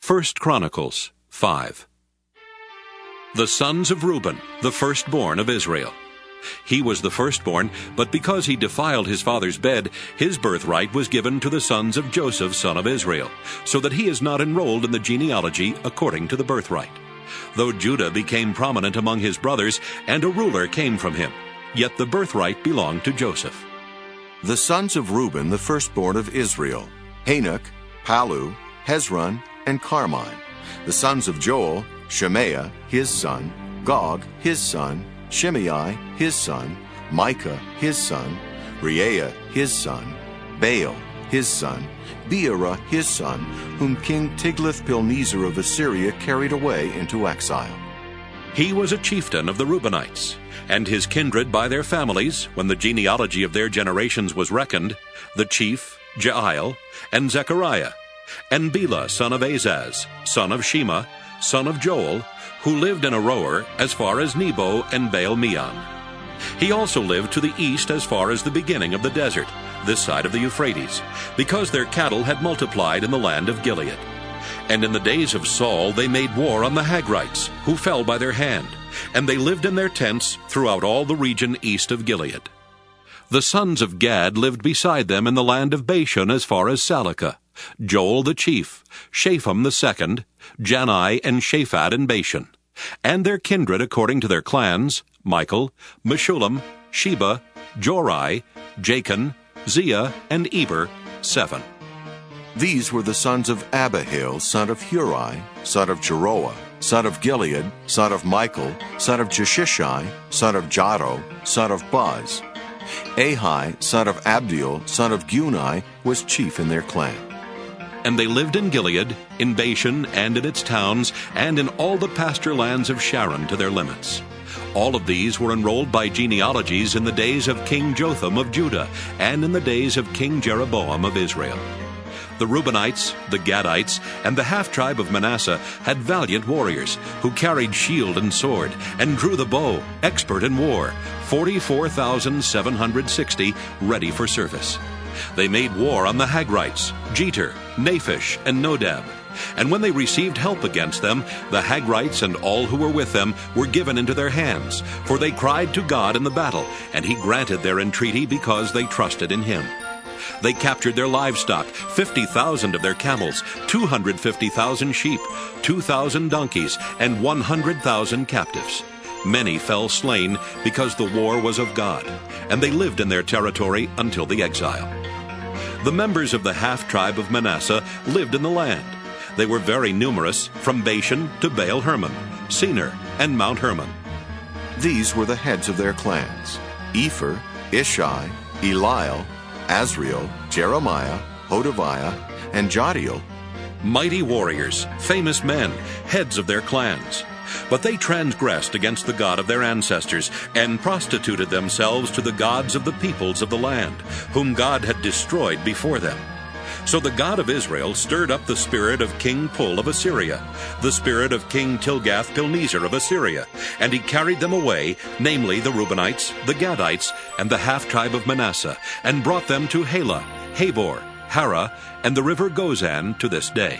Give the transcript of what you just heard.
1 Chronicles 5. The sons of Reuben, the firstborn of Israel. He was the firstborn, but because he defiled his father's bed, his birthright was given to the sons of Joseph, son of Israel, so that he is not enrolled in the genealogy according to the birthright. Though Judah became prominent among his brothers, and a ruler came from him, yet the birthright belonged to Joseph. The sons of Reuben, the firstborn of Israel: Hanok, Palu, Hezron, and Carmi. The sons of Joel: Shemaiah, his son; Gog, his son; Shimei, his son; Micah, his son; Reaiah, his son; Baal, his son; Beerah, his son, whom King Tiglath-Pilneser of Assyria carried away into exile. He was a chieftain of the Reubenites, and his kindred by their families, when the genealogy of their generations was reckoned, the chief, Jeiel, and Zechariah, and Bela, son of Azaz, son of Shema, son of Joel, who lived in Aroer as far as Nebo and Baal-meon. He also lived to the east as far as the beginning of the desert, this side of the Euphrates, because their cattle had multiplied in the land of Gilead. And in the days of Saul they made war on the Hagrites, who fell by their hand, and they lived in their tents throughout all the region east of Gilead. The sons of Gad lived beside them in the land of Bashan as far as Salekah: Joel the chief, Shapham the second, Jani and Shaphat in Bashan, and their kindred according to their clans: Michael, Meshullam, Sheba, Jorai, Jachin, Zia, and Eber, 7. These were the sons of Abihail, son of Huri, son of Jeroah, son of Gilead, son of Michael, son of Jeshishai, son of Jado, son of Buz. Ahi, son of Abdiel, son of Guni, was chief in their clan. And they lived in Gilead, in Bashan and in its towns, and in all the pasture lands of Sharon to their limits. All of these were enrolled by genealogies in the days of King Jotham of Judah, and in the days of King Jeroboam of Israel. The Reubenites, the Gadites, and the half-tribe of Manasseh had valiant warriors, who carried shield and sword, and drew the bow, expert in war, 44,760, ready for service. They made war on the Hagrites, Jeter, Naphish, and Nodab. And when they received help against them, the Hagrites and all who were with them were given into their hands, for they cried to God in the battle, and he granted their entreaty because they trusted in him. They captured their livestock, 50,000 of their camels, 250,000 sheep, 2,000 donkeys, and 100,000 captives. Many fell slain because the war was of God, and they lived in their territory until the exile. The members of the half-tribe of Manasseh lived in the land. They were very numerous, from Bashan to Baal-Hermon, Senir, and Mount Hermon. These were the heads of their clans: Epher, Ishai, Eliel, Azriel, Jeremiah, Hodaviah, and Jadiel. Mighty warriors, famous men, heads of their clans. But they transgressed against the God of their ancestors, and prostituted themselves to the gods of the peoples of the land, whom God had destroyed before them. So the God of Israel stirred up the spirit of King Pul of Assyria, the spirit of King Tilgath-Pilneser of Assyria, and he carried them away, namely the Reubenites, the Gadites, and the half-tribe of Manasseh, and brought them to Halah, Habor, Hara, and the river Gozan to this day.